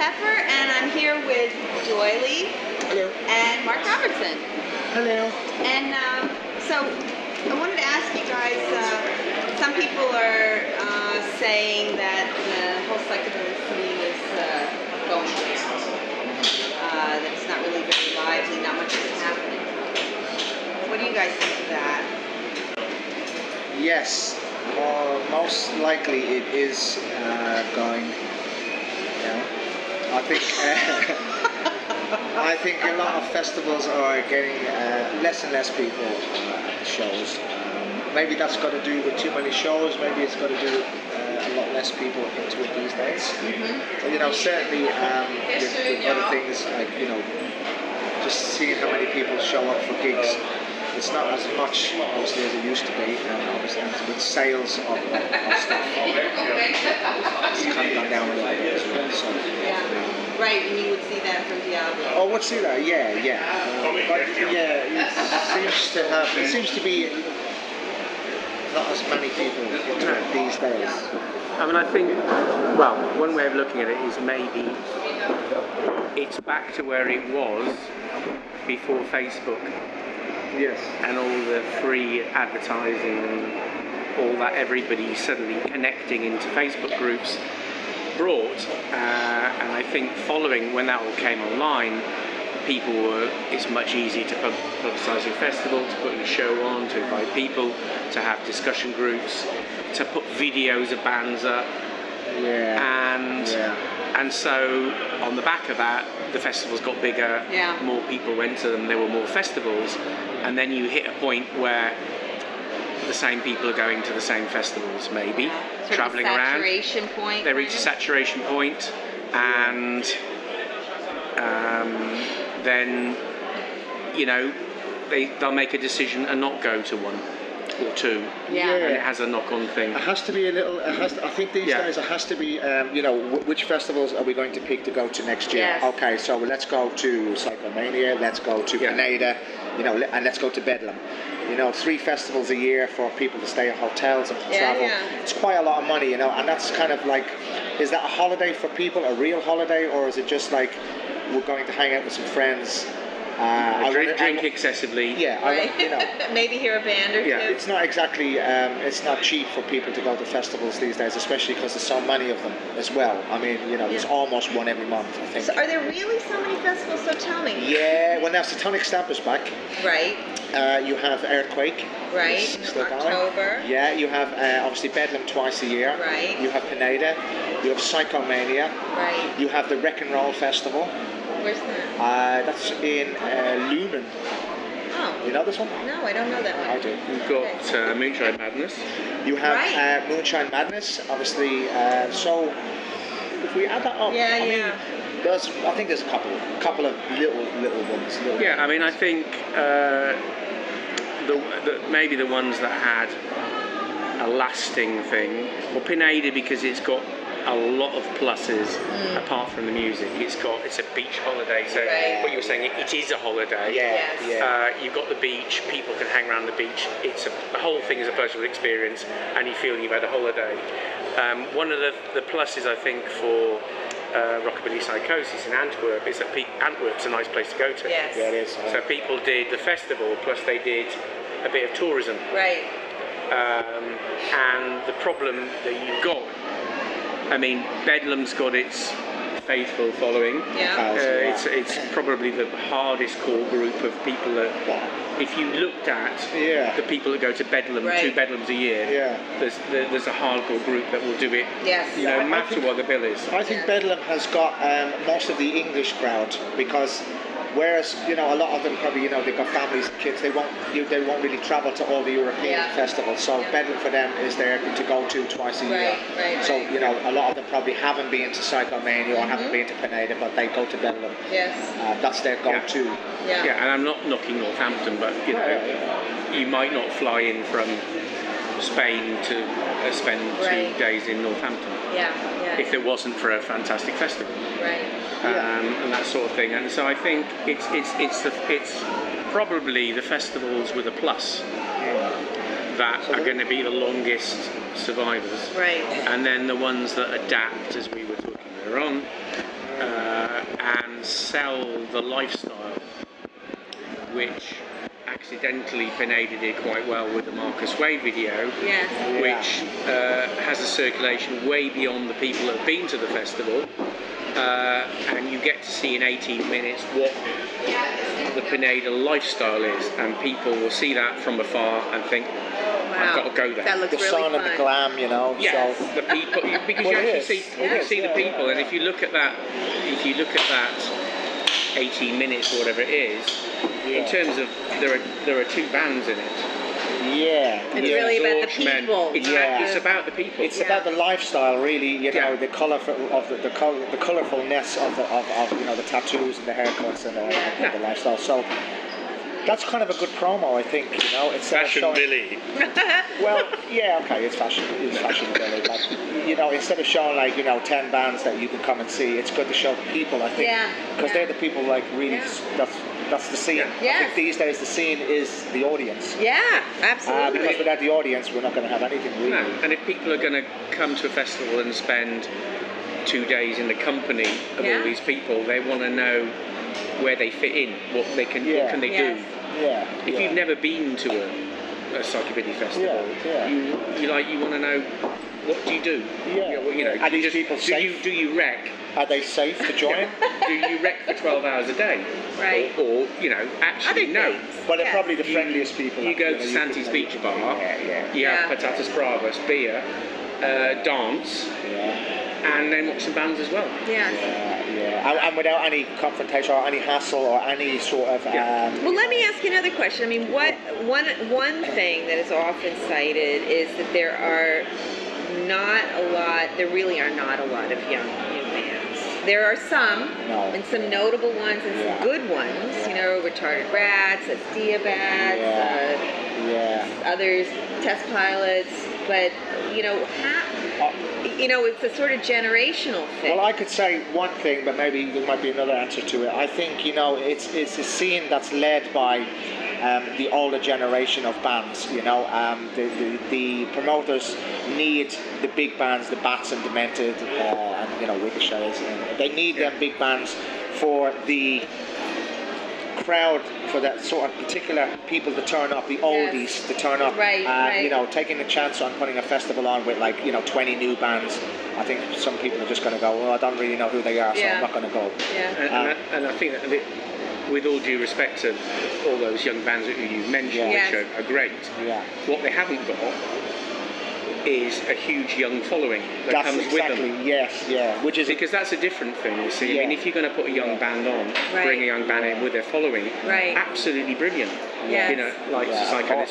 Pepper, and I'm here with Doyle. Hello. And Mark Robertson. Hello. And so I wanted to ask you guys, some people are saying that the whole psychedelic scene is going down. That it's not really very lively, not much is happening. What do you guys think of that? Yes, most likely it is going down. I think a lot of festivals are getting less and less people at the shows. Maybe that's got to do with too many shows. Maybe it's got to do with a lot less people into it these days. So, you know, certainly with other things like, you know, just seeing how many people show up for gigs. It's not as much, obviously, as it used to be, and obviously with sales of stuff, it's kind of gone down a little bit as well. So, right, and you would see that from Diablo. Oh, would see that, yeah. But yeah, it seems to be not as many people into it these days. I mean, I think, well, one way of looking at it is maybe it's back to where it was before Facebook. Yes. And all the free advertising and all that, everybody suddenly connecting into Facebook groups brought, and I think following when that all came online, people were, it's much easier to publicise your festival, to put your show on, to invite people, to have discussion groups, to put videos of bands up. And so on the back of that, the festivals got bigger, more people went to them, there were more festivals, and then you hit a point where the same people are going to the same festivals, maybe, travelling around. Saturation point. They reach a saturation point, and then, you know, they'll make a decision and not go to one or two. And it has a knock-on thing. It has to be a little. I think these days it has to be. You know, which festivals are we going to pick to go to next year? Yes. Okay, so let's go to Psychomania. Let's go to Canada. You know, and let's go to Bedlam. You know, 3 festivals a year for people to stay in hotels and to travel. It's quite a lot of money, you know, and that's kind of like, is that a holiday for people, a real holiday, or is it just like we're going to hang out with some friends? Drink excessively. Yeah, right. You know, maybe hear a band or two. It's not exactly. It's not cheap for people to go to festivals these days, especially because there's so many of them as well. I mean, you know, there's almost one every month, I think. So, are there really so many festivals? So tell me. Yeah, well, now Satanic Stamp is back. Right. You have Earthquake. Right. Still October. Going. Yeah, you have obviously Bedlam twice a year. Right. You have Pineda. You have Psychomania. Right. You have the Wreck and Roll Festival. Where's that? That's in Lumen. Oh. You know this one? No, I don't know that one. I do. You've got Moonshine Madness. You have Moonshine Madness, obviously. So if we add that up, I think there's a couple of little ones. I mean, I think maybe the ones that had a lasting thing, well, Pineda, because it's got a lot of pluses apart from the music. It's a beach holiday, so what you were saying, it is a holiday. You've got the beach, people can hang around the beach. The whole thing is a pleasurable experience, and you feel you've had a holiday. One of the pluses, I think, for Rockabilly Psychosis in Antwerp is that Antwerp's a nice place to go to. Yes. Yeah, it is. So people did the festival, plus they did a bit of tourism. Right. And the problem that you've got, I mean, Bedlam's got its faithful following. It's probably the hardest core group of people that, if you looked at the people that go to Bedlam, 2 Bedlams a year, there's a hardcore group that will do it. No matter what the bill is. I think Bedlam has got most of the English crowd, because whereas, you know, a lot of them probably, you know, they've got families and kids, they won't really travel to all the European festivals. So Bedlam for them is there to go to twice a year. So, you know, a lot of them probably haven't been to Psychomania or haven't been to Pineda, but they go to Bedlam. That's their go-to. And I'm not knocking Northampton, but, you know, you might not fly in from Spain to spend 2 days in Northampton if it wasn't for a fantastic festival. And that sort of thing. And so I think it's probably the festivals with a plus that are going to be the longest survivors. And then the ones that adapt, as we were talking earlier on, sell the lifestyle, which accidentally Pineda did quite well with the Marcus Way video, Yes. which has a circulation way beyond the people that have been to the festival, and you get to see in 18 minutes what the Pineda lifestyle is, and people will see that from afar and think, I've got to go there. That looks The really sun fun. and the glam, you know. Yes, So. the people, because Well, you it actually is. see, It you is, see the yeah, people, yeah, and if you look at that, 18 minutes or whatever it is, in terms of there are two bands in it. Yeah. It's yeah. really about the Zorchmen. people. It's about the people. It's about the lifestyle, really. You know, Yeah. the colourful of the colourfulness of you know, the tattoos and the haircuts and the lifestyle. So that's kind of a good promo, I think. You know, it's Fashion Billy. Well, yeah, okay, it's fashion Billy, but you know, instead of showing like 10 bands that you can come and see, it's good to show the people. I think because they're the people like really. That's the scene. Yeah. I think these days the scene is the audience. Yeah, absolutely. Because without the audience, we're not going to have anything really. No, and if people are going to come to a festival and spend 2 days in the company of all these people, they want to know where they fit in, what can they do. Yeah. If you've never been to a Psychomania festival, you want to know, what do you do? Yeah. You know, Are these people safe? Do you wreck? Are they safe to join? Do you wreck for 12 hours a day? Right. Or actually no. Well, they're probably the friendliest people. You go to Santi's Beach Bar, you have patatas bravas, beer, dance, and then watch some bands as well. And without any confrontation or any hassle or any sort of. Well, let me ask you another question. I mean, one thing that is often cited is that there really are not a lot of young bands. There are some, and some notable ones, and some good ones. You know, Retarded Rats, that's Diabats, others, Test Pilots. But it's a sort of generational thing. Well, I could say one thing, but maybe there might be another answer to it. I think it's a scene that's led by the older generation of bands. The promoters need the big bands, the Bats and Demented, and Ricochets. They need them big bands for the crowd, for that sort of particular people to turn up, the oldies to turn up. Taking a chance on putting a festival on with 20 new bands. I think some people are just going to go, well, I don't really know who they are, so I'm not going to go. And I think that with all due respect to all those young bands that you mentioned, which are great, what they haven't got is a huge young following that comes with them. Which is because that's a different thing, you see. I mean, if you're going to put a young band on, bring a young band in with their following, absolutely brilliant. Like Psychomania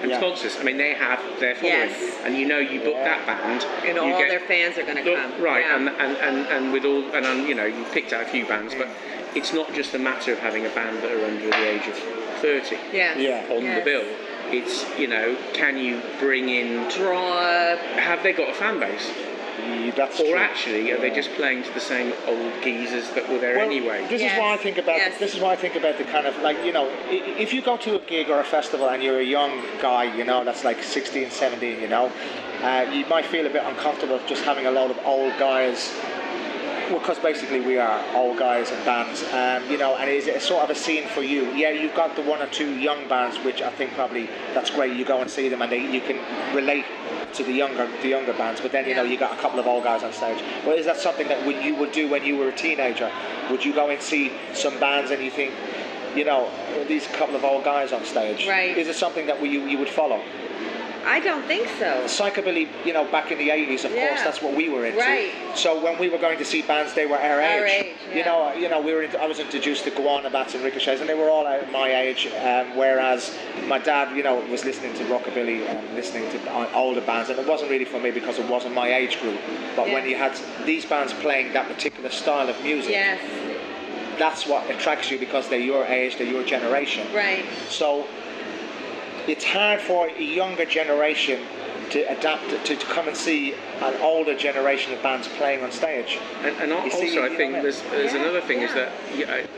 and sponsors. I mean, they have their following, and you book that band, and all their fans are going to come. And with all, and you picked out a few bands, but it's not just a matter of having a band that are under the age of 30 on the bill. It's, can you bring in... Have they got a fan base? That's or true. Actually, are they just playing to the same old geezers that were there anyway? This is why I think about. This is why I think about the kind of if you go to a gig or a festival and you're a young guy, that's like 16, 17, you might feel a bit uncomfortable just having a load of old guys. Well, because basically we are old guys and bands, and it's sort of a scene for you. Yeah, you've got the one or two young bands, which I think probably that's great. You go and see them, and you can relate to the younger bands. But then you got a couple of old guys on stage. Well, is that something that you would do when you were a teenager? Would you go and see some bands and you think, these couple of old guys on stage? Right. Is it something that you would follow? I don't think so. Psychobilly, back in the 80s, of course, that's what we were into. Right. So when we were going to see bands, they were our age. Yeah. I was introduced to Guana, Bats and Ricochets, and they were all at my age. Whereas my dad, was listening to rockabilly and listening to older bands, and it wasn't really for me because it wasn't my age group. But when you had these bands playing that particular style of music, that's what attracts you because they're your age, they're your generation. Right. So it's hard for a younger generation to adapt to come and see an older generation of bands playing on stage. And also, I think there's another thing is that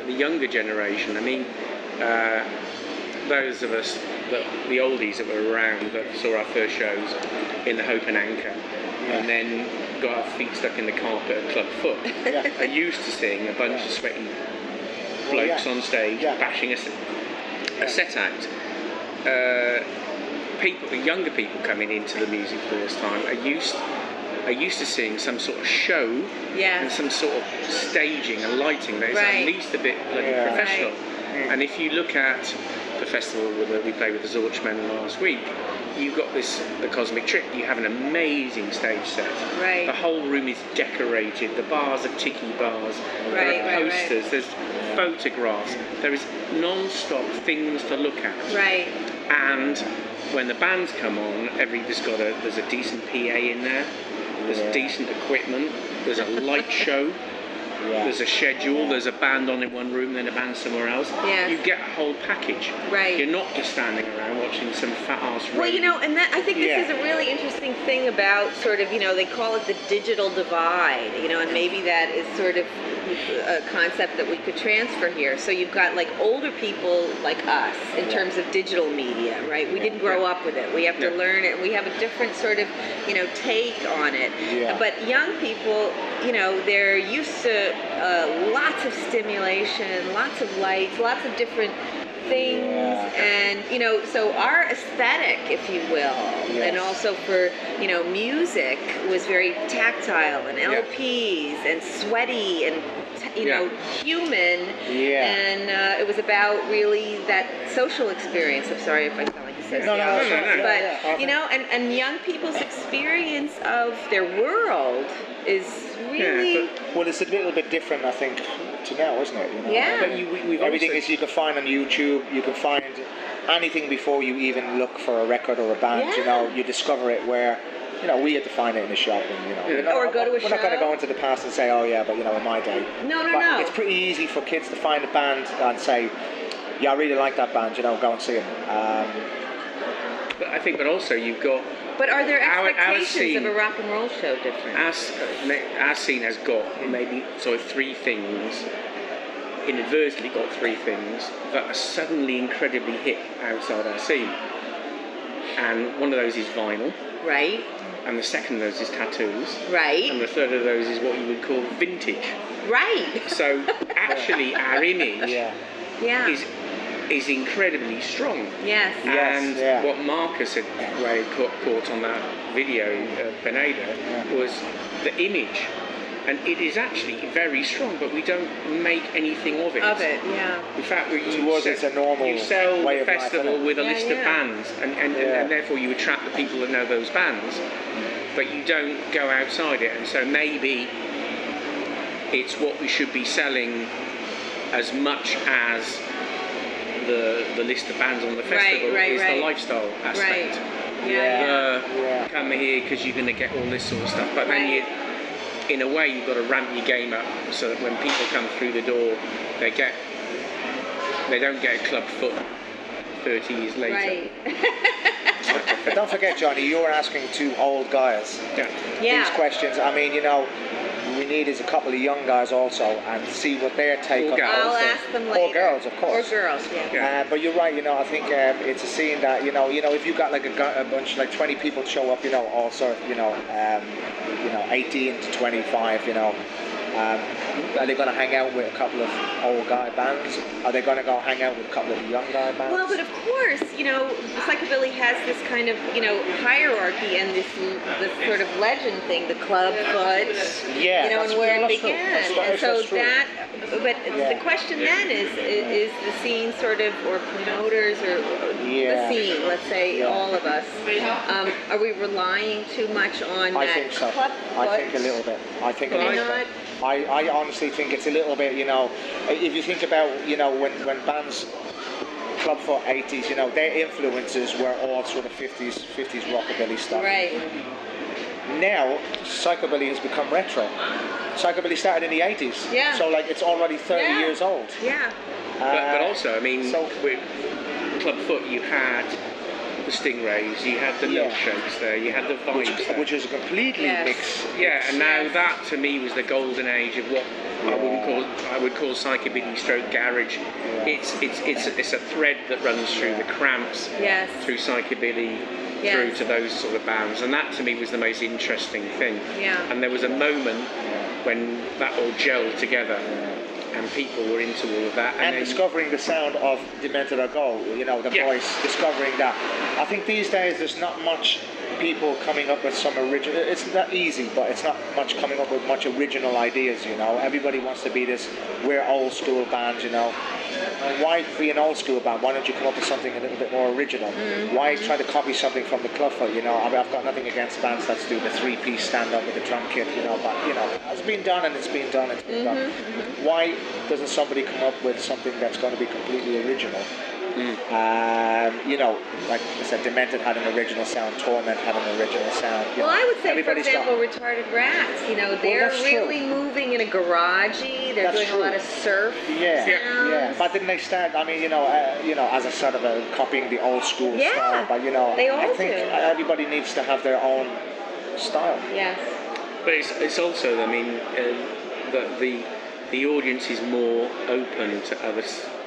the younger generation. I mean, those of us the oldies that were around that saw our first shows in the Hope and Anchor, and then got our feet stuck in the carpet at Club Foot, are used to seeing a bunch of sweaty blokes on stage bashing a set out. Younger people coming into the music for this time are used to seeing some sort of show and some sort of staging and lighting that is at least a bit professional. And if you look at the festival that we played with the Zorchmen last week, you've got the Cosmic Trip. You have an amazing stage set. The whole room is decorated. The bars are tiki bars. There are posters. There's photographs. There is non-stop things to look at. And when the bands come on, there's a decent PA in there. There's decent equipment. There's a light show. There's a schedule. There's a band on in one room, then a band somewhere else. You get a whole package. You're not just standing around watching some fat ass. Well, and I think this is a really interesting thing about sort of, they call it the digital divide, and maybe that is sort of a concept that we could transfer here. So you've got like older people like us in terms of digital media, right? We didn't grow up with it. We have to learn it. We have a different sort of, take on it. But young people, they're used to lots of stimulation, lots of lights, lots of different things, and so our aesthetic, if you will, and also for music was very tactile and LPs and sweaty and human, and it was about really that social experience. I'm sorry if I sound like a sociologist, but and young people's experience of their world is really it's a little bit different, I think, to now, isn't it? But everything is you can find on YouTube. You can find anything before you even look for a record or a band. You discover it where we had to find it in the shop, and or go to a show. We're not going to go into the past and say, but in my day. No. It's pretty easy for kids to find a band and say, I really like that band. Go and see them. But also you've got. But are there expectations of a rock and roll show different? Our scene has got maybe sort of three things, inadvertently got three things that are suddenly incredibly hip outside our scene. And one of those is vinyl. Right. And the second of those is tattoos. Right. And the third of those is what you would call vintage. Right. So actually our image is incredibly strong. Yes. And what Marcus had caught on that video, Pineda, was the image. And it is actually very strong, but we don't make anything of it. In fact, it's a normal you sell way the of life, festival with a list of bands, and therefore you attract the people that know those bands, but you don't go outside it. And so maybe it's what we should be selling as much as the list of bands on the festival is the lifestyle aspect. Come here because you're going to get all this sort of stuff, but then in a way you've got to ramp your game up so that when people come through the door they don't get a Club Foot 30 years later. But don't forget, Johnny, you're asking two old guys these questions. I mean, we need is a couple of young guys also, and see what their take on it. I'll ask them later. Or girls, of course. Or girls, but you're right. I think it's a scene that if you got like a bunch, like 20 people show up, all sort of, 18 to 25, are they going to hang out with a couple of old guy bands? Are they going to go hang out with a couple of young guy bands? Well, but of course, psychobilly has this kind of, hierarchy and this sort of legend thing, the Club Foot, and where it began. And so the question then is the scene sort of, or promoters, or the scene, let's say, all of us, are we relying too much on I that think so. Club Foot? I think a little bit. I honestly think it's a little bit, if you think about, when bands, Club Foot 80s, their influences were all sort of 50s rockabilly stuff. Right. Now, psychobilly has become retro. Psychobilly started in the 80s. Yeah. So, it's already 30 years old. Yeah. But also, I mean, with Club Foot you had the Stingrays, you had the milkshakes there, you had the vibes there. Which is a completely mixed. Yeah, and now that to me was the golden age of what I I would call psychobilly stroke garage. It's a thread that runs through the Cramps, Yes. through psychobilly, Yes. through to those sort of bands, and that to me was the most interesting thing. Yeah. And there was a moment when that all gelled together, and people were into all of that. And then, discovering the sound of Demented or Go, you know, the voice, discovering that. I think these days there's not much people coming up with some original, it's not easy, but it's not much coming up with much original ideas, you know. Everybody wants to be this, we're old school band, you know. Why be an old school band? Why don't you come up with something a little bit more original? Why try to copy something from the Cluffer, you know? I mean, I've got nothing against bands that do the 3-piece stand-up with the drum kit, you know, but, you know, it's been done and it's been done, it's been done. Why doesn't somebody come up with something that's going to be completely original? You know, like I said, Demented had an original sound, Torment had an original sound. Well, I would say, for example, Retarded Rats, you know, they're really moving in a garagey, they're doing a lot of surf sounds. Yeah, but didn't they start, I mean, you know, as a sort of a copying the old school style, but, you know, they all I think everybody needs to have their own style. Yes. but it's also, I mean, the audience is more open to other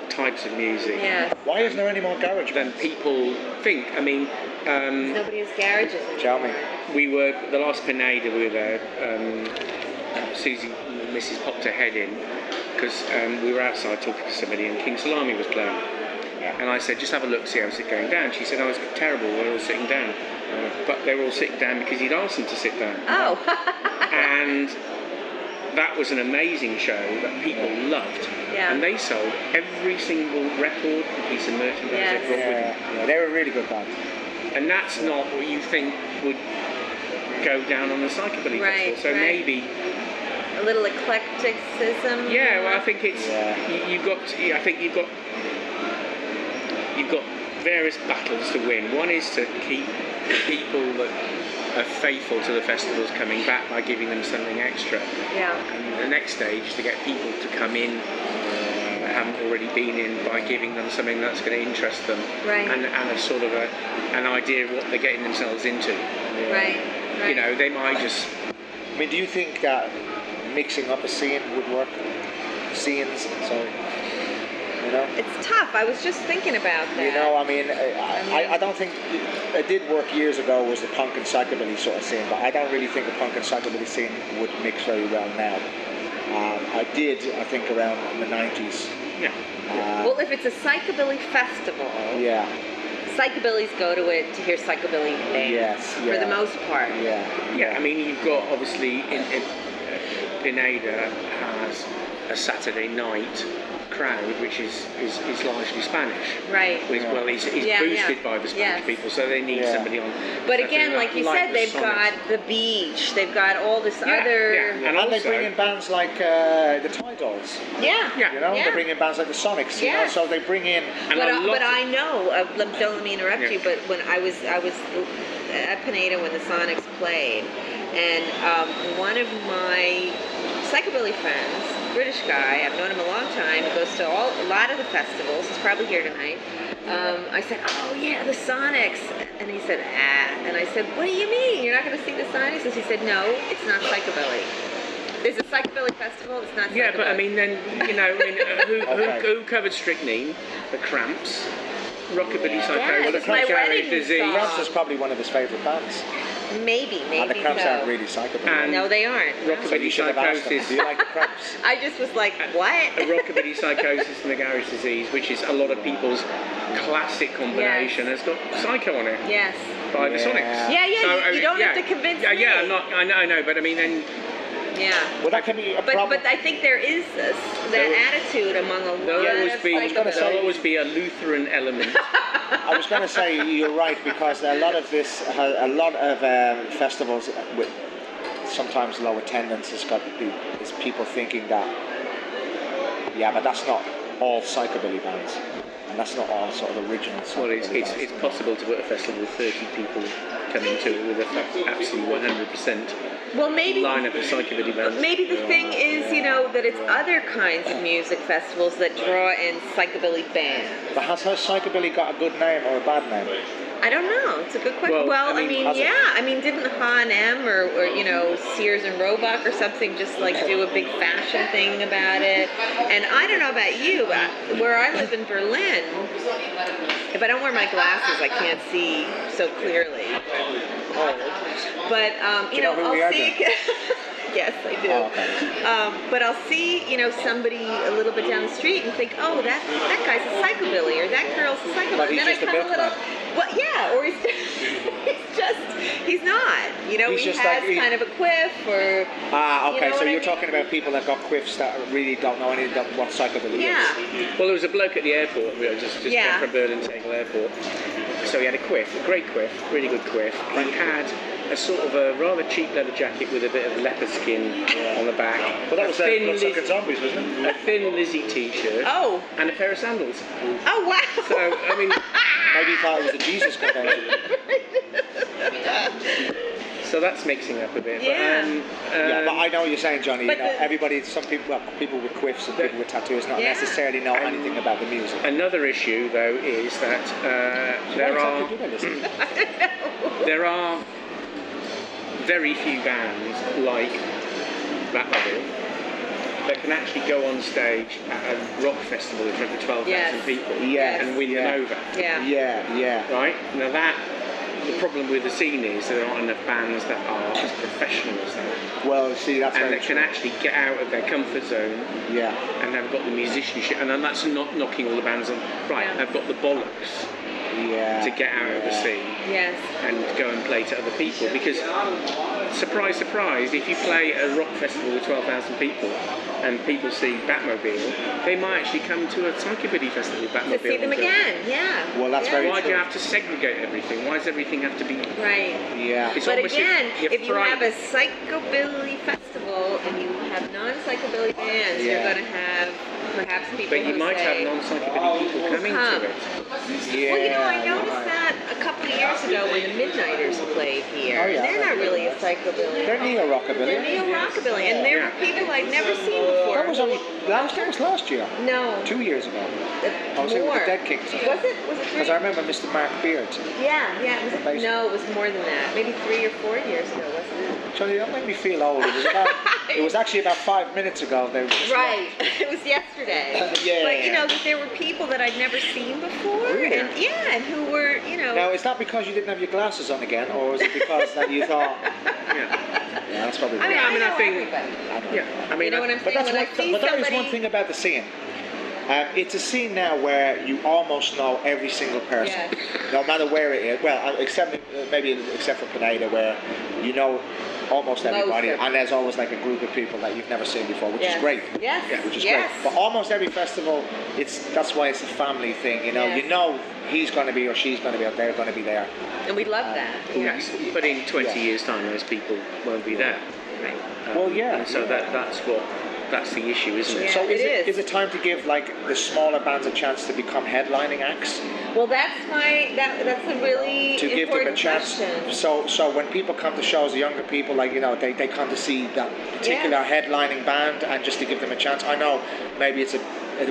types of music. Yes. Why isn't there any more garage than bands? people think. I mean, Nobody has garages anymore. Tell me. we were the last Pineda. We were there. Susie, Mrs. popped her head in because we were outside talking to somebody, and King Salami was playing. And I said, just have a look, see how's it going down. She said, oh, it's terrible. We're all sitting down, but they were all sitting down because he'd asked them to sit down. Oh. And that was an amazing show that people loved. Yeah. And they sold every single record and piece of merchandise they brought with them. Yeah, they were a really good band. And that's not what you think would go down on the psychobilly festival. So maybe a little eclecticism. yeah. Well, I think it's you've got. I think you've got various battles to win. One is to keep the people that are faithful to the festivals coming back by giving them something extra. Yeah. And the next stage is to get people to come in that haven't already been in by giving them something that's going to interest them. Right. And a sort of an idea of what they're getting themselves into. Right. You know, they might just. I mean, do you think that mixing up a scene would work? Scenes, sorry. You know? It's tough. I was just thinking about that. You know, I mean, I don't think it did work years ago. Was the punk and psychobilly sort of scene, but I don't really think the punk and psychobilly scene would mix very well now. I think around the 90s. Yeah. Well, if it's a psychobilly festival, psychobillies go to it to hear psychobilly bands. Yes. For the most part. Yeah. I mean, you've got obviously in Pineda has a Saturday night crowd which is largely Spanish. Right. Well, he's boosted by the Spanish people, so they need somebody on. But again, like you said, they've got the beach, they've got all this other. Yeah. And they bring in bands like the Toy Dolls. Yeah. You know, they bring in bands like the Sonics. You know, so they bring in. But I know. Don't let me interrupt you. But when I was at Pineda when the Sonics played, and one of my psychobilly friends, British guy, I've known him a long time, he goes to a lot of the festivals, he's probably here tonight. I said, oh yeah, the Sonics. And he said, and I said, what do you mean? You're not going to see the Sonics? And he said, no, it's not psychobilly. There's a psychobilly festival, it's not psychobilly. Yeah, but I mean, then, you know, who covered Strychnine? The Cramps, Rockabilly Psychosis, Garage Disease. Cramps is probably one of his favourite bands. Maybe And the Cramps aren't really psychobilly. No, they aren't. Rockabilly Psychosis. Do you like the Cramps? I just was like, what? A Rockabilly Psychosis and the Garage Disease, which is a lot of people's classic combination, has got Psycho on it. Yes. By the Sonics. Yeah, so, you don't have to convince me. Yeah, I know, but I mean, then. Yeah. Well, that can be a problem. But I think there is that attitude among a lot of There'll always be a Lutheran element. I was going to say you're right, because a lot of festivals with sometimes low attendance has got is people thinking that but that's not all psychobilly bands, and that's not all sort of original psychobilly Well, bands. it's possible to put a festival with 30 people coming to it with a absolutely 100%. Well, maybe lineup of psychobilly bands. Maybe the thing is, you know, that it's other kinds of music festivals that draw in psychobilly bands. But has her psychobilly got a good name or a bad name? I don't know. It's a good question. Well, Well, I mean, yeah. I mean, didn't H&M or you know, Sears and Roebuck or something just like do a big fashion thing about it? And I don't know about you, but where I live in Berlin, if I don't wear my glasses, I can't see so clearly. I'm old. But you know, I'll see. Yes, I do. Oh, okay. But I'll see, you know, somebody a little bit down the street and think, oh, that guy's a psychobilly, or that girl's a psychobilly. But he's and then just I a come a little, milkman. well, yeah, or he's not. You know, He's he just has like, kind of a quiff, or. Ah, okay. You know So what I you're mean? talking about people that got quiffs that really don't know anything about what psychobilly Yeah. is. Well, there was a bloke at the airport. We were just Yeah. from Berlin Tegel Airport. So he had a quiff, a great quiff, really good quiff. He had a sort of a rather cheap leather jacket with a bit of leopard skin on the back. Well, that was a thin Bloodsucker Liz- Zombies, wasn't it? a thin Lizzie t-shirt. Oh. And a pair of sandals. Oh, wow. So I mean, Maybe he thought it was a Jesus convention. so that's mixing up a bit. Yeah. Yeah, but I know what you're saying, Johnny. But You know, the- everybody, some people, well, people with quiffs and people with tattoos, not Yeah. necessarily know anything about the music. Another issue, though, is that there are very few bands like Batmobile that can actually go on stage at a rock festival in front of 12,000 Yes. people Yes. and win them over. Yeah. Yeah. Right? Now the problem with the scene is there aren't enough bands that are as professional as that. Well, see, that's And very that can true. actually get out of their comfort zone Yeah. and have got the musicianship. And then that's not knocking all the bands on. Right, Yeah. they've got the bollocks Yeah. to get out of the scene Yes. and go and play to other people, because surprise, surprise, if you play a rock festival with 12,000 people and people see Batmobile, they might actually come to a psychobilly festival with Batmobile. To see them and go, again, yeah. Well, that's Yeah. very Why do you true. have to segregate everything? Why does everything have to be? Right. Yeah. It's But almost again, you're if you have a frightened. psychobilly festival and you have non-psychobilly bands, Yeah. you're going to have perhaps people But you who might say, have non-psychobilly people coming come. to it. Yeah. well, you know, I noticed that a couple of years ago when the Midnighters played here. Oh, yeah. They're not really a psychobilly. They're neo-rockabilly. They're neo-rockabilly, and there were people I'd never seen before. That was only last year. No. 2 years ago. I was more. here with the Dead Kings. Was it? Was it Because 3? I remember Mr. Mark Beard. Yeah. It was, Basically. no, it was more than that. Maybe 3 or 4 years ago, wasn't it? Johnny, don't make me feel old. It was actually about 5 minutes ago. They were just Right. It was yesterday. Yeah. But you know, that there were people that I'd never seen before. Really? And and who were, you know. Now, is that because you didn't have your glasses on again, or is it because that you thought? Yeah. Yeah, that's probably. I mean, right. I mean, I know think- everybody. Yeah. I mean, You know what I'm But saying? that's When I see but that is somebody, one thing about the scene. It's a scene now where you almost know every single person, Yes. no matter where it is. Well, except for Pineda, where you know almost everybody, of them. and there's always like a group of people that you've never seen before, which Yes. is great. Yes. Which is Yes. great. But almost every festival, that's why it's a family thing. You know, Yes. you know he's going to be or she's going to be, or they're going to be there. And we love that. Yeah. Yes, but in 20 Yeah. years' time, those people won't be there. Right. Well, yeah, And so yeah. that's the issue, isn't it? Yeah. So it is. is it time to give like the smaller bands a chance to become headlining acts? Well, that's a really To give them a important chance. question. So when people come to shows, the younger people, like, you know, they come to see that particular headlining band, and just to give them a chance. I know maybe it's a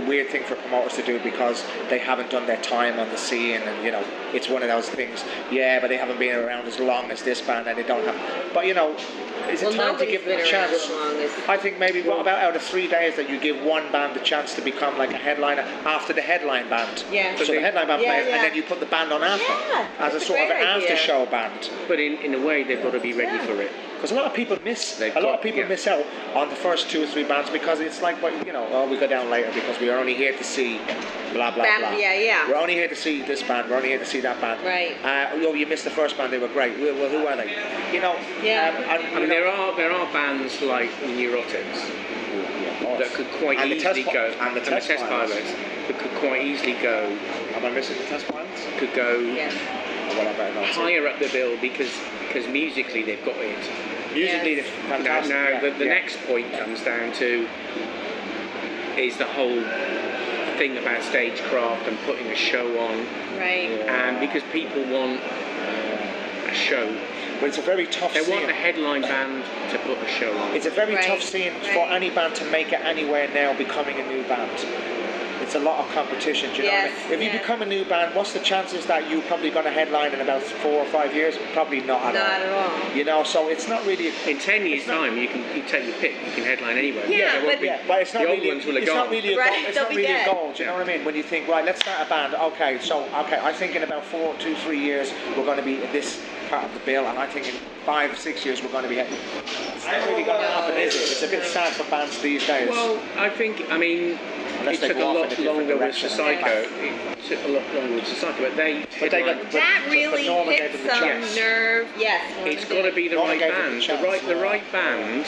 weird thing for promoters to do because they haven't done their time on the scene, and you know, it's one of those things. Yeah, but they haven't been around as long as this band, and they don't have. But you know, is it time to give them a chance? As long as, I think maybe what about out of 3 days that you give one band the chance to become like a headliner after the headline band? Yeah. So the headline band Yeah, plays, yeah. and then you put the band on after Yeah, as a that's a sort of an great idea. after show band. But in a way, they've got to be ready for it. Because a lot of people miss They've a lot got- of people yeah. miss out on the first 2 or 3 bands because it's like, well, you know, oh, we go down later because we are only here to see blah blah Band, blah. yeah. We're only here to see this band. We're only here to see that band. Right. Oh, you missed the first band. They were great. Well, who are they? You know. Yeah. I mean, there are bands like the Neurotics that could quite And the easily Test go, and the Test pilots that could quite easily go, Am I missing the Test Pilots? could go Yes. Or what about not? higher up the bill because musically they've got it. Musically, Yes. they're fantastic. Now yeah, the yeah. next point comes down to is the whole thing about stagecraft and putting a show on, Right. and because people want a show, But it's a very tough they scene. want the headline band to put a show on. It's a very Right, tough scene for right. any band to make it anywhere now becoming a new band. it's a lot of competition. Do you know what I Yes, mean? If you yes. become a new band, what's the chances that you're probably going to headline in about 4 or 5 years? Probably not at all. Not at all. You know, so it's not really. In 10 years' time, you take your pick. You can headline anywhere. Yeah, there won't be- But it's not the old really. ones will have It's gone. not really a Right, goal. It's they'll not be really dead. a goal. Do you know what I mean? When you think, right, let's start a band. Okay, so I think in about 2, 3 years we're going to be in this part of the bill, and I think in 5, 6 years we're going to be. It's not really going to happen, is it? It's a bit sad for bands these days. Well, I mean, Unless it they took a go off in lot a different longer with direction. Psycho. It took a lot longer with Psycho, but they headlined- That really Norma hit gave them the some chance. nerve. Yes. It's got to be the Norma right gave them the band. chance. The right band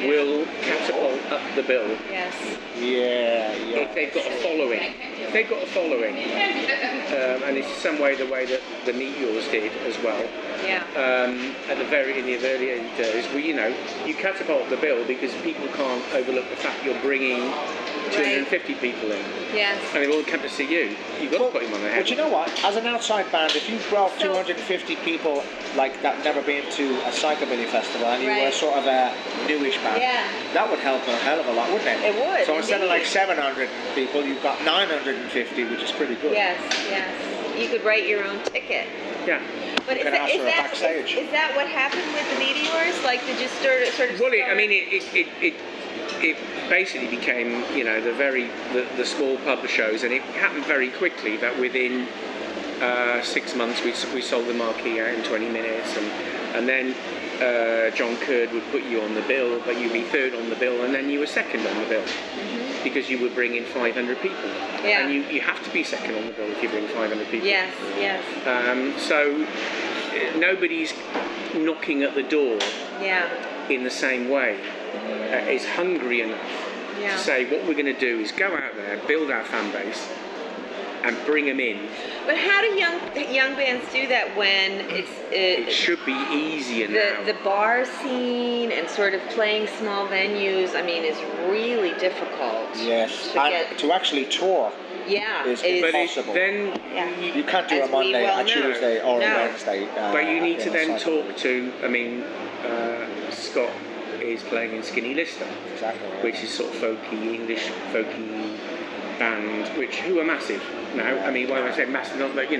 will catapult up the bill Yes. Yeah. if they've got a following. If they've got a following, and it's some way the way that the Meteors did as well. Yeah. In the early days, you catapult the bill because people can't overlook the fact you're bringing 250 people in, Yes. and they've all come to see you. You've got to put them on their head. But you know what? As an outside band, if you brought So- 250 people like that never been to a psychobilly festival, and you were Right. sort of a newish band, Yeah. that would help a hell of a lot, wouldn't it? It would, So instead of like indeed. 700 people, you've got 950, which is pretty good. Yes. Yes. You could write your own ticket. Yeah. But You can ask for a backstage. is that what happened with the Meteors? Like, did you sort of? Well, start- it basically became, the small pub shows, and it happened very quickly that within 6 months we sold the marquee out in 20 minutes, and then John Curd would put you on the bill, but you'd be third on the bill, and then you were second on the bill. Because you would bring in 500 people, Yeah. and you have to be second on the bill if you bring 500 people. Yes. Yes. So nobody's knocking at the door Yeah. in the same way. Is hungry enough Yeah. to say what we're going to do is go out there, build our fan base, and bring them in. But how do young bands do that when It should be easier now. the bar scene and sort of playing small venues? I mean, is really difficult. Yes, To and get- to actually tour, Yeah. Is- it but is- possible. then Yeah. you can't do As a we Monday, well a know. Tuesday, or No. a Wednesday. but you need to in a then cycle. talk to. Scott is playing in Skinny Lister, Exactly. Right. which is sort of English folky band, who are massive now. I mean, why would I say massive? Not, but they're doing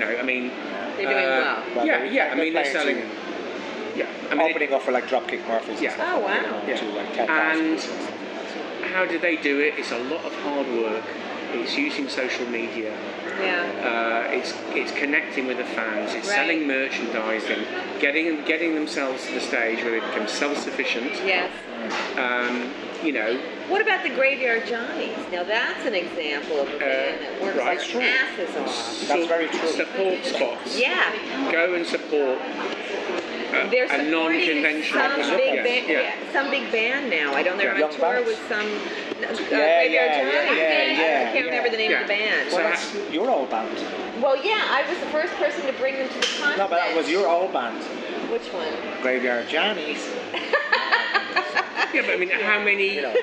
well. Well, yeah, they're- yeah. I mean, they're playing selling. to- Yeah, I mean, opening up for like Dropkick Murphys. Yeah. And stuff, Oh, wow. Yeah. To like 10,000 And people. how do they do it? It's a lot of hard work. It's using social media. Yeah. It's connecting with the fans. It's Right. selling merchandising, getting themselves to the stage where they become self-sufficient. Yes. You know, What about the Graveyard Johnnies? Now that's an example of a band that works right. like That's true. asses off. That's very true. Support spots. Yeah. Go and support They're a supporting non-conventional. some big Yes, band. yeah. Some big band now. I don't know. Yeah. On Young tour bands. with some Yeah, Graveyard yeah, Johnnies. yeah, I can't remember the name yeah. of the band. Well, So that's your old band. Well, yeah, I was the first person to bring them to the continent. No, but that was your old band. Which one? Graveyard Johnnies. Yeah, but I mean, how many You know.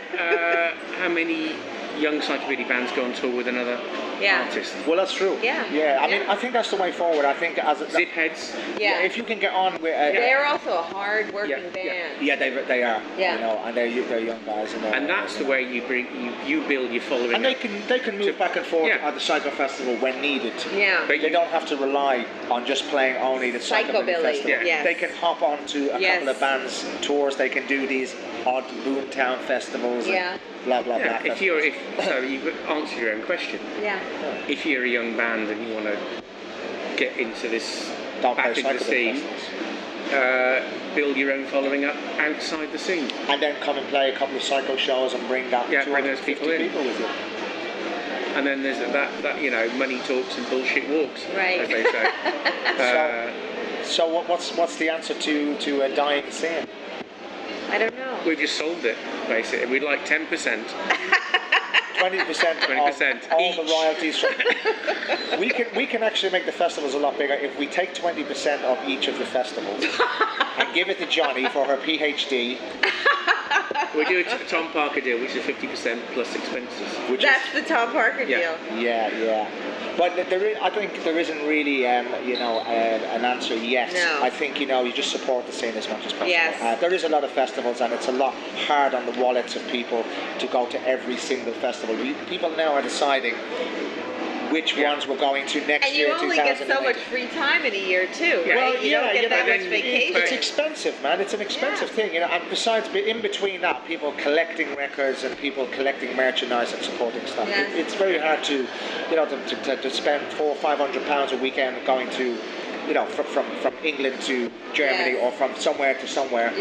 how many young psychobilly bands go on tour with another Yeah. artist? Well, that's true. Yeah. Yeah, I mean, Yeah. I think that's the way forward. I think as a, Zipheads. Yeah. if you can get on with, They're also a hard-working Yeah, yeah. band. yeah, they are. Yeah. You know, and they're young guys, And that's the way you build your following. And they can move back and forth Yeah. at the Psycho Festival when needed. Yeah. But They don't have to rely on just playing only the Psychobilly Psychobilly, Festival. Yeah. yes. They can hop onto a Yes. couple of bands' tours. They can do these odd boomtown festivals. Yeah. And blah blah Yeah, blah. so you've answered your own question. Yeah. If you're a young band and you want to get into this, Don't back play into the Psychobilly scene, festivals. build your own following up outside the scene. And then come and play a couple of Psycho shows and bring that Yeah, bring those 250 people in. people with you. And then there's that money talks and bullshit walks, Right. as they say. So what's the answer to a dying scene? I don't know. We just solved it, basically. We'd like 10%. 20% 20% of all the each. royalties. We can actually make the festivals a lot bigger if we take 20% of each of the festivals and give it to Johnny for her PhD. We do a Tom Parker deal, which is 50% plus expenses. Which That's the Tom Parker Yeah. deal. is, yeah. But I think there isn't really, an answer yet. No. I think, you just support the scene as much as possible. Yes. There is a lot of festivals, and it's a lot hard on the wallets of people to go to every single festival. People now are deciding which ones we're going to next year, 2018. And you only get so much free time in a year too, right? Well, you don't get that much vacation. It's expensive, man. It's an expensive thing, and besides, in between that, people collecting records and people collecting merchandise and supporting stuff. Yes. It's very hard to, to spend £400 or £500 a weekend going to, from England to Germany or from somewhere to somewhere,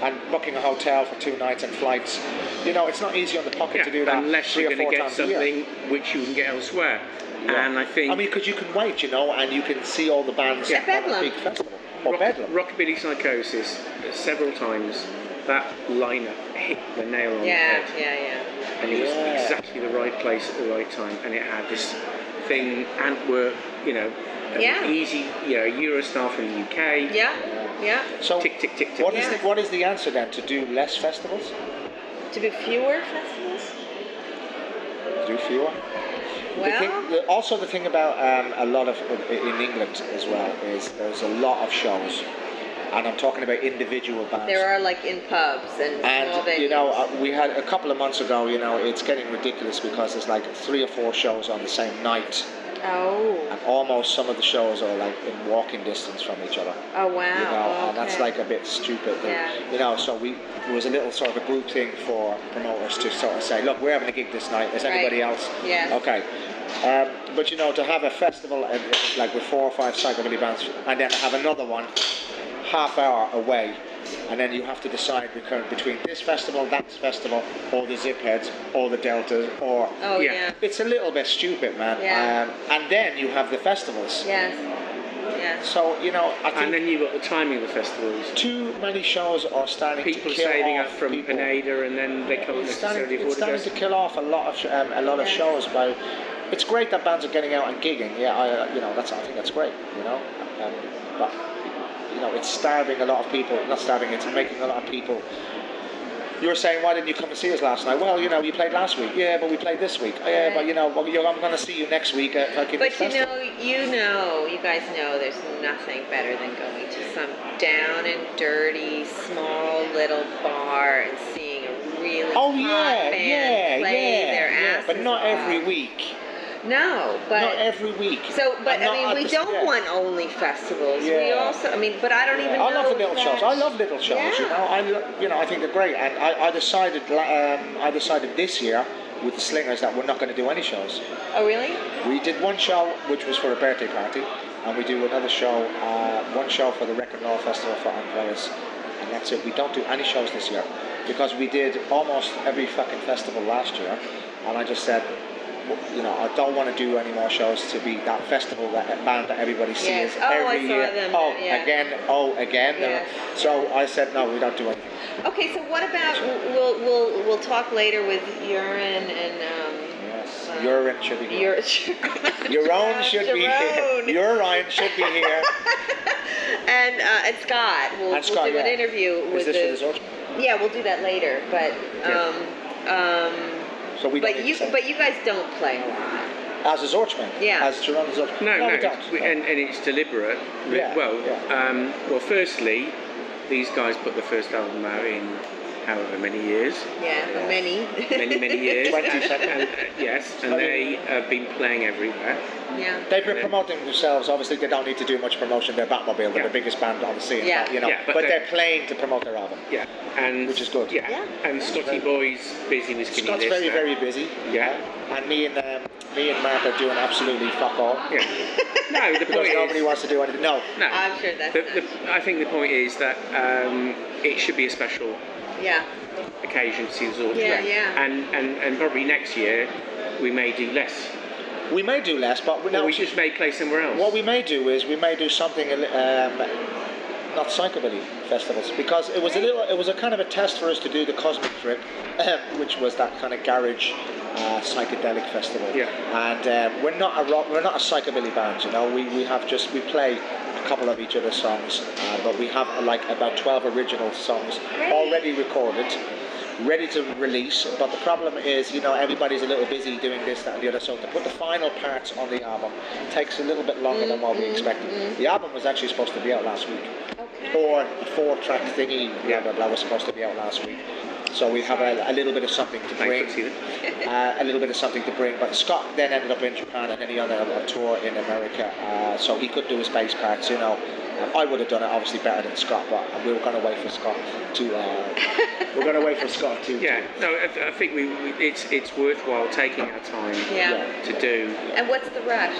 and booking a hotel for 2 nights and flights. It's not easy on the pocket to do that. Unless you're going to get something which you can get elsewhere. Yeah. And I think... because you can wait, and you can see all the bands at a big festival. Or Bedlam. Rockabilly Psychosis, several times, that lineup hit the nail on the head. And it was exactly the right place at the right time. And it had this thing, Antwerp, easy, Eurostar from the UK. So tick, tick, tick, tick. What is the answer then? To do less festivals? To do fewer festivals? Do fewer? Well, also the thing about a lot of in England as well is there's a lot of shows, and I'm talking about individual bands. There are like in pubs and small venues. We had a couple of months ago. It's getting ridiculous because there's like 3 or 4 shows on the same night. Oh. And almost some of the shows are like in walking distance from each other. Oh wow. And that's like a bit stupid. So it was a little sort of a group thing for promoters to sort of say, look, we're having a gig this night. Is anybody else? Yeah. Okay. But to have a festival like with 4 or 5 psychobilly bands, and then have another one half hour away, and then you have to decide between this festival, that festival, or the Zip Heads, or the Deltas, or... Oh, yeah. It's a little bit stupid, man. Yeah. And then you have the festivals. Yes. Yes. So, I think... And then you've got the timing of the festivals. Too many shows are starting to kill off saving up from people. Pineda, and then they can't necessarily afford It's starting to kill off a lot of shows by... It's great that bands are getting out and gigging. Yeah, I think that's great, but... it's starving a lot of people. Not starving, it's making a lot of people. You were saying, why didn't you come and see us last night? Well, you played last week. Yeah, but we played this week. Yeah, but I'm going to see you next week at fucking But you guys know there's nothing better than going to some down and dirty, small little bar and seeing a really hot band play their asses but not off. every week. No, but not every week. So, but we don't want only festivals. We also, but I don't even know. I love the little shows. I love little shows. Yeah. I think they're great. And I decided this year with the Slingers that we're not going to do any shows. Oh, really? We did one show which was for a birthday party, and we do another show, one show for the Record Law Festival for Andreas, and that's it. We don't do any shows this year because we did almost every fucking festival last year, and I just said, I don't want to do any more shows to be that festival, that band that everybody sees every year. Again. Yes. So I said, no, we don't do anything. Okay, so what about we'll talk later with Urine and Urine should be here. Urine should be here. Urine should be here. and Scott, we'll do an interview with the Zorchmen? Yeah, we'll do that later. But So we but you guys don't play a lot. As a Zorchmen? Yeah. As Toronto Zorchmen? No, we don't. And it's deliberate. Yeah. Well, firstly, these guys put the first album out in however many years. Yeah, many years. 20 and they have been playing everywhere. Yeah. They've been promoting themselves. Obviously, they don't need to do much promotion. They're Batmobile. They're the biggest band on the scene. Yeah. But they're playing to promote their album. Yeah. Which is good. Yeah. And Scotty Boy's busy with Skinny Scott's very, very busy. Yeah. And me and Mark are doing absolutely fuck all. Yeah. No, the point is nobody wants to do anything. No. I'm sure that's. I think the point is that it should be a special. Yeah. Occasion to see the Zorchmen. Yeah. And probably next year we may do less. We may do less, but we just may play somewhere else. What we may do is we may do something not psychobilly festivals, because it was a kind of a test for us to do the Cosmic Trip, which was that kind of garage psychedelic festival. Yeah. And we're not a psychobilly band, we play a couple of each other's songs, but we have like about 12 original songs already recorded. ready to release, but the problem is, you know, everybody's a little busy doing this, that and the other, so to put the final parts on the album takes a little bit longer than what we expected. The album was actually supposed to be out last week, or the 4-track thingy, blah blah blah, was supposed to be out last week. So we have a little bit of something to bring, a little bit of something to bring. But Scott then ended up in Japan, and then he had a tour in America, so he could do his bass parts, you know. I would have done it obviously better than Scott, but we were going to wait for Scott to. We're going to wait for Scott to. Yeah, no, I think it's worthwhile taking our time to do. And what's the rush?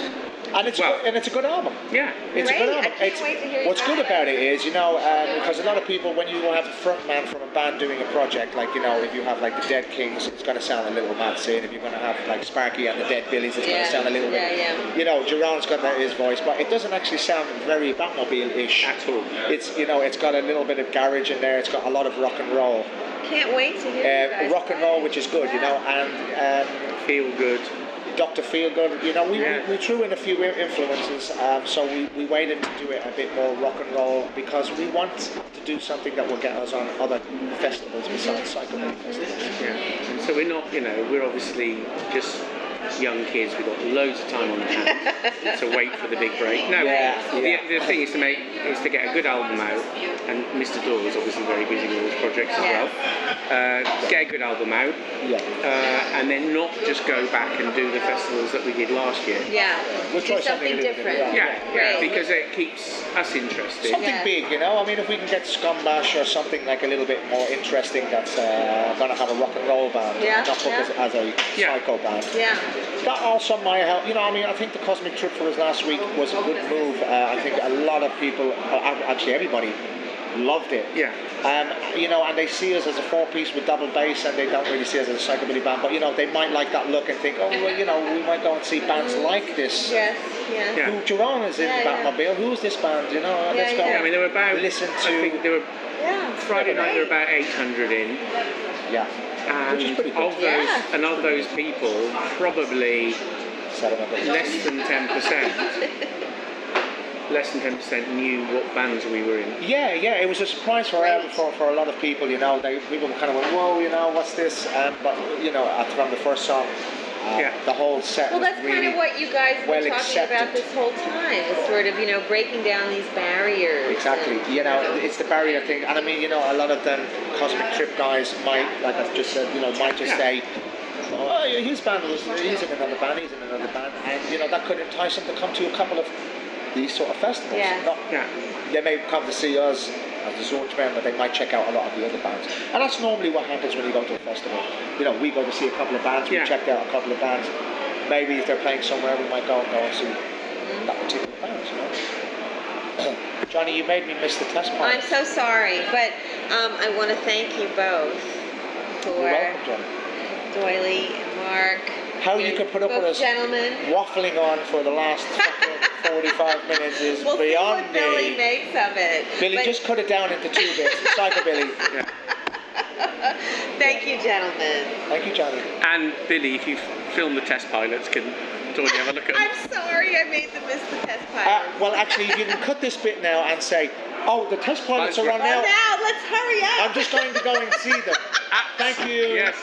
And it's a good album. Yeah, it's a good album. I can't wait to hear what's good about it is, you know, because a lot of people, when you have a front man from a band doing a project, like, you know, if you have like the Dead Kings, it's going to sound a little mad scene. If you're going to have like Sparky and the Dead Billies, it's going to sound a little bit. You know, Jerome's got his voice, but it doesn't actually sound very Batmobile-ish at all. It's, you know, it's got a little bit of garage in there. It's got a lot of rock and roll. Can't wait to hear you guys rock and roll, which is good, you know, and Feel Good. Dr. Feelgood, you know, we threw in a few influences, so we waited to do it a bit more rock and roll because we want to do something that will get us on other festivals besides Psychomania festivals. Yeah, and so we're not, you know, we're obviously just young kids. We've got loads of time on the hands to wait for the big break. No, the thing is to get a good album out, and Mr. Doyle is obviously very busy with his projects as well. Get a good album out, and then not just go back and do the festivals that we did last year. We'll try do something different. Because it keeps us interested. Something big, you know. I mean, if we can get Scumbash or something like a little bit more interesting, that's going to have a rock and roll band, not book as a psycho band. That also might help. You know, I mean, I think the Cosmic Trip for us last week was a good move. I think a lot of people, actually everybody, loved it. You know, and they see us as a 4-piece with double bass, and they don't really see us as a psychobilly band. But you know, they might like that look and think, oh, well, you know, we might go and see bands like this. Who Jerome is in Batmobile? Who's this band? You know, let's go. I mean, there were about. Listen to. I think there were. Friday night there were about 800 in. And which is pretty good. Of those people, probably less than 10%. Less than 10% knew what bands we were in. It was a surprise for a lot of people. You know, people kind of went, "Whoa, you know, what's this?" But you know, from the first song, the whole set. Well, that's really kind of what you guys were talking accepted. about this whole time. Is sort of, you know, breaking down these barriers. Exactly. You know, it's the barrier thing, and I mean, you know, a lot of them Cosmic Trip guys might, like I just said, you know, might just say, "Oh, his band he's in another band, and you know, that could entice them to come to a couple of these sort of festivals. They may come to see us as the Zorchmen, but they might check out a lot of the other bands. And that's normally what happens when you go to a festival. You know, we go to see a couple of bands, we checked out a couple of bands. Maybe if they're playing somewhere, we might go and see that particular band, you know. Johnny, you made me miss the test part. I'm so sorry, but I want to thank you both for You're welcome, Johnny. Doyle and Mark. How you could put up with us waffling on for the last 45 minutes is beyond see what me. Billy makes of it. Billy, just cut it down into 2 bits. Psychobilly. Thank you, gentlemen. Thank you, Johnny. And Billy, if you film the test pilots, can Doyle have a look at them? I'm sorry I made them miss the test pilots. Well, actually, you can cut this bit now and say, oh, the test pilots are on now. Now, let's hurry up. I'm just going to go and see them. Thank you. Yes.